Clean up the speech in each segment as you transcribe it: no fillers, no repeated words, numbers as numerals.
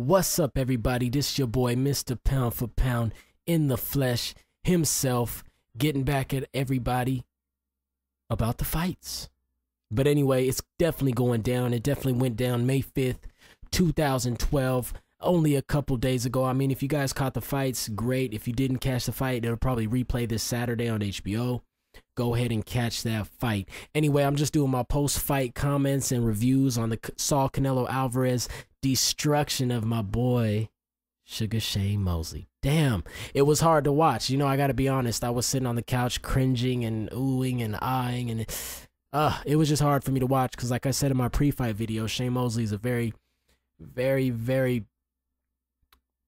What's up, everybody? This your boy, Mr. Pound for Pound, in the flesh, himself, getting back at everybody about the fights. But anyway, it's definitely going down. It definitely went down May 5th, 2012, only a couple days ago. I mean, if you guys caught the fights, great. If you didn't catch the fight, it'll probably replay this Saturday on HBO. Go ahead and catch that fight. Anyway, I'm just doing my post-fight comments and reviews on the Saul Canello Alvarez destruction of my boy, Sugar Shane Mosley. Damn, it was hard to watch. You know, I gotta be honest. I was sitting on the couch cringing and oohing and eyeing, and it was just hard for me to watch because, like I said in my pre-fight video, Shane Mosley is a very, very, very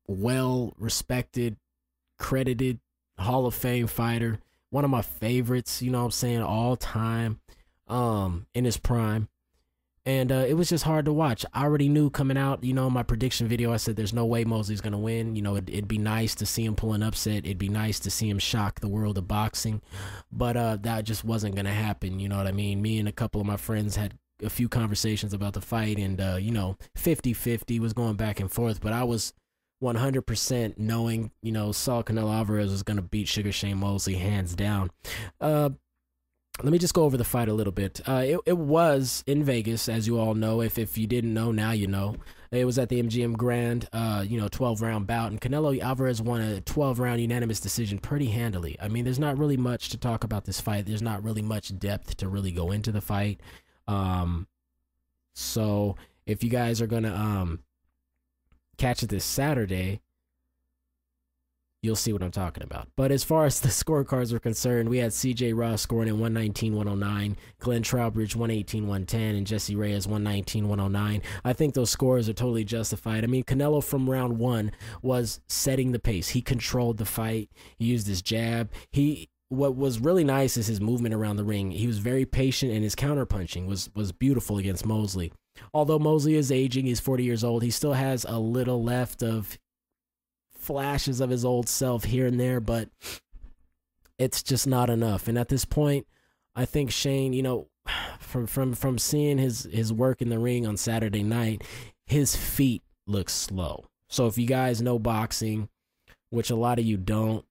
well-respected, credited Hall of Fame fighter. One of my favorites, you know what I'm saying, all time, in his prime. And it was just hard to watch. I already knew coming out, you know, in my prediction video, I said there's no way Mosley's going to win. You know, it'd be nice to see him pull an upset. It'd be nice to see him shock the world of boxing. But that just wasn't going to happen, you know what I mean? Me and a couple of my friends had a few conversations about the fight, and, you know, 50-50 was going back and forth. But I was 100% knowing, you know, Saul Canello Alvarez was going to beat Sugar Shane Mosley hands down. Let me just go over the fight a little bit. It was in Vegas, as you all know. If you didn't know, now you know. It was at the MGM Grand, 12-round bout, and Canelo Alvarez won a 12-round unanimous decision pretty handily. I mean, there's not really much to talk about this fight. There's not really much depth to really go into the fight. So if you guys are gonna catch it this Saturday, you'll see what I'm talking about. But as far as the scorecards are concerned, we had CJ Ross scoring at 119-109, Glenn Trowbridge 118-110, and Jesse Reyes 119-109. I think those scores are totally justified. I mean, Canelo from round one was setting the pace. He controlled the fight. He used his jab. What was really nice is his movement around the ring. He was very patient, and his counterpunching was beautiful against Mosley. Although Mosley is aging, he's 40 years old, he still has a little left of flashes of his old self here and there, but it's just not enough. And at this point, I think Shane, you know, from seeing his work in the ring on Saturday night, his feet look slow. So if you guys know boxing, which a lot of you don't,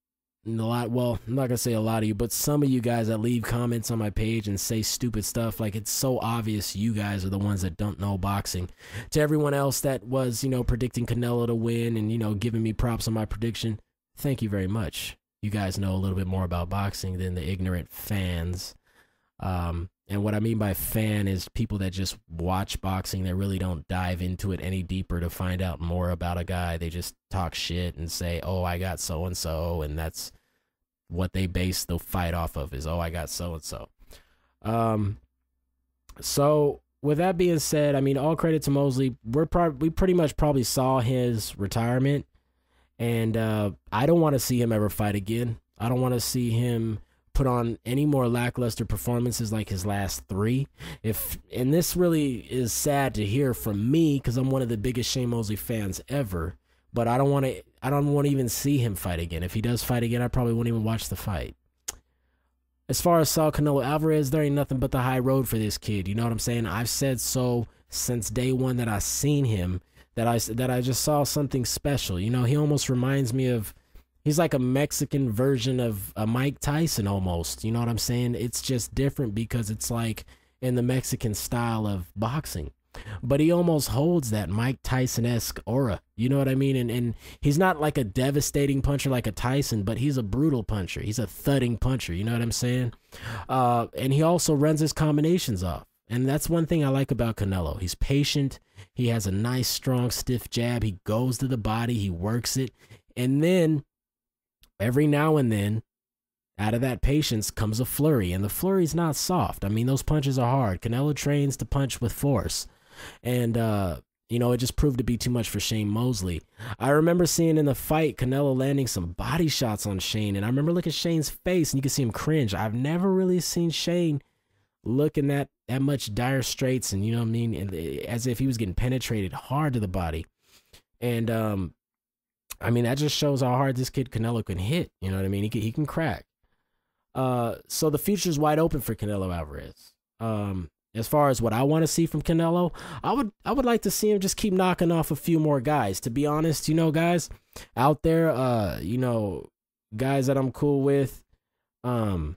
well, I'm not gonna say a lot of you, but some of you guys that leave comments on my page and say stupid stuff, like, it's so obvious you guys are the ones that don't know boxing. To everyone else that was, you know, predicting Canelo to win and, you know, giving me props on my prediction, thank you very much. You guys know a little bit more about boxing than the ignorant fans. And what I mean by fan is people that just watch boxing, that really don't dive into it any deeper to find out more about a guy. They just talk shit and say, oh, I got so-and-so, and that's what they base the fight off of, is, oh, I got so-and-so. So with that being said, I mean, all credit to Mosley. We pretty much probably saw his retirement, and I don't want to see him ever fight again. I don't want to see him put on any more lackluster performances like his last three. And this really is sad to hear from me, because I'm one of the biggest Shane Mosley fans ever. But I don't want to even see him fight again. If he does fight again, I probably won't even watch the fight. As far as Saul Canelo Alvarez, there ain't nothing but the high road for this kid. You know what I'm saying? I've said so since day one that I seen him, that I just saw something special. You know, he almost reminds me of, he's like a Mexican version of a Mike Tyson almost. You know what I'm saying? It's just different because it's like in the Mexican style of boxing. But he almost holds that Mike Tyson-esque aura. You know what I mean? And he's not like a devastating puncher like a Tyson, but he's a brutal puncher. He's a thudding puncher. You know what I'm saying? And he also runs his combinations off. And that's one thing I like about Canelo. He's patient. He has a nice, strong, stiff jab. He goes to the body. He works it. And then every now and then, out of that patience comes a flurry, and the flurry's not soft. I mean, those punches are hard. Canelo trains to punch with force, and you know, it just proved to be too much for Shane Mosley. I remember seeing in the fight Canelo landing some body shots on Shane, and I remember looking at Shane's face, and you can see him cringe. I've never really seen Shane looking that much dire straits, and, you know what I mean, and as if he was getting penetrated hard to the body. And I mean, that just shows how hard this kid Canelo can hit. You know what I mean? He can crack. So the future's wide open for Canelo Alvarez. as far as what I want to see from Canelo, I would like to see him just keep knocking off a few more guys. To be honest, guys out there, guys that I'm cool with, the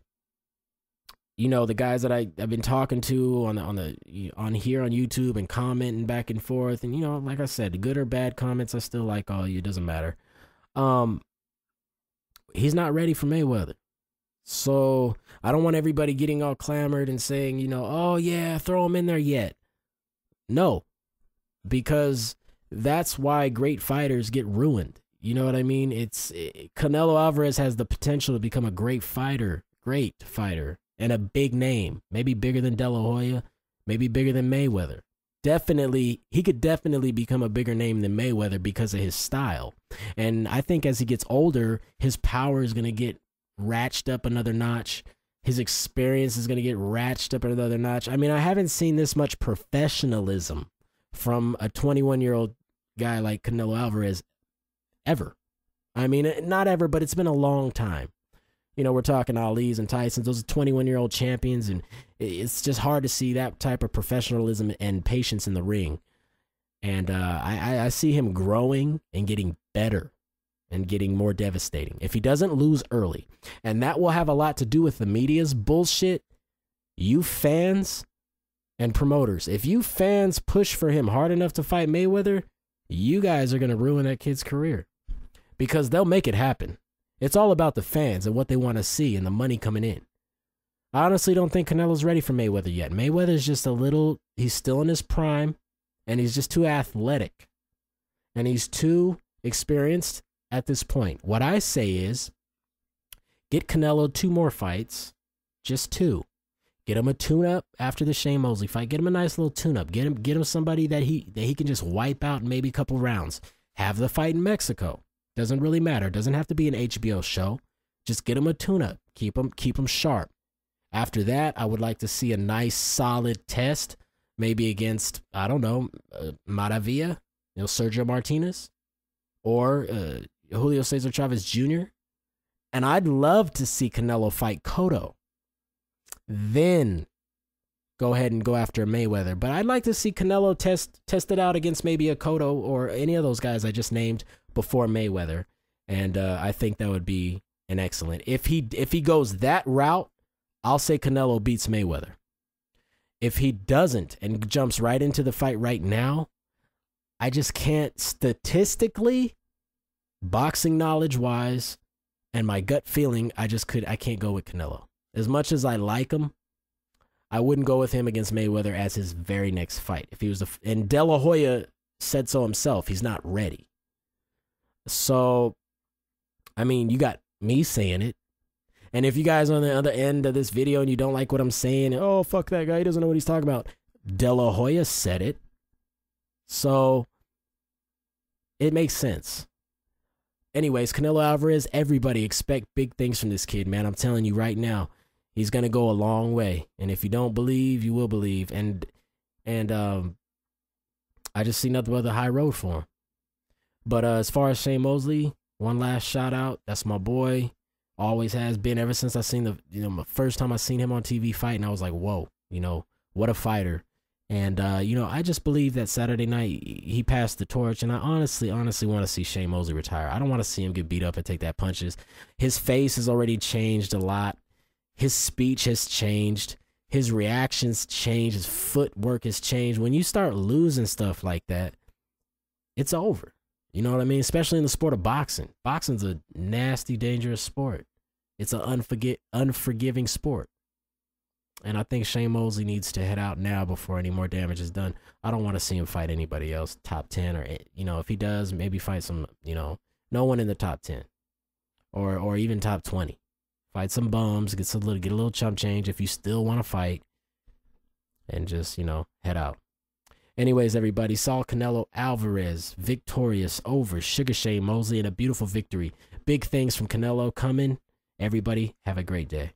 guys that I've been talking to on here on YouTube and commenting back and forth, and like I said, good or bad comments, I still like all you. It doesn't matter. He's not ready for Mayweather. So I don't want everybody getting all clamored and saying, oh yeah, throw him in there yet. No, because that's why great fighters get ruined. You know what I mean? Canelo Alvarez has the potential to become a great fighter, and a big name, maybe bigger than De La Hoya, maybe bigger than Mayweather. He could definitely become a bigger name than Mayweather because of his style. And I think as he gets older, his power is going to get ratcheted up another notch. His experience is going to get ratcheted up another notch. I mean, I haven't seen this much professionalism from a 21-year-old guy like Canelo Alvarez ever. I mean, not ever, but it's been a long time. We're talking Ali's and Tyson's. Those are 21-year-old champions, and it's just hard to see that type of professionalism and patience in the ring. And I see him growing and getting better and getting more devastating if he doesn't lose early. And that will have a lot to do with the media's bullshit. You fans and promoters, if you fans push for him hard enough to fight Mayweather, you guys are going to ruin that kid's career because they'll make it happen. It's all about the fans and what they want to see and the money coming in. I honestly don't think Canelo's ready for Mayweather yet. Mayweather's just he's still in his prime, and he's just too athletic. And he's too experienced at this point. What I say is, get Canelo 2 more fights, just 2. Get him a tune-up after the Shane Mosley fight. Get him a nice little tune-up. Get him somebody that he can just wipe out in maybe a couple rounds. Have the fight in Mexico. Doesn't really matter. Doesn't have to be an HBO show. Just get him a tune-up. Keep him sharp. After that, I would like to see a nice, solid test, maybe against, I don't know, Maravilla, Sergio Martinez, or Julio Cesar Chavez Jr. And I'd love to see Canelo fight Cotto. Then go ahead and go after Mayweather. But I'd like to see Canelo test it out against maybe a Cotto or any of those guys I just named before Mayweather. And I think that would be an excellent. If he goes that route, I'll say Canelo beats Mayweather. If he doesn't and jumps right into the fight right now, I just can't statistically, boxing knowledge wise, and my gut feeling, I can't go with Canelo. As much as I like him, I wouldn't go with him against Mayweather as his very next fight. If he was and De La Hoya said so himself, he's not ready. So, I mean, you got me saying it. And if you guys are on the other end of this video and you don't like what I'm saying, oh, fuck that guy, he doesn't know what he's talking about. De La Hoya said it. So, it makes sense. Anyways, Canelo Alvarez, everybody expect big things from this kid, man. I'm telling you right now, he's going to go a long way. And if you don't believe, you will believe. And I just see nothing but the high road for him. But as far as Shane Mosley, one last shout out. That's my boy. Always has been ever since I seen the first time I seen him on TV fight, and I was like, whoa, what a fighter. And I just believe that Saturday night he passed the torch, and I honestly want to see Shane Mosley retire. I don't want to see him get beat up and take that punches. His face has already changed a lot. His speech has changed. His reactions changed. His footwork has changed. When you start losing stuff like that, it's over. You know what I mean? Especially in the sport of boxing. Boxing's a nasty, dangerous sport. It's an unforgiving sport. And I think Shane Mosley needs to head out now before any more damage is done. I don't want to see him fight anybody else, top 10, or, if he does, maybe fight some, no one in the top 10 or even top 20. Fight some bums, get a little chump change if you still want to fight, and just, head out. Anyways, everybody, Saul Canelo Alvarez victorious over Sugar Shane Mosley in a beautiful victory. Big things from Canelo coming. Everybody, have a great day.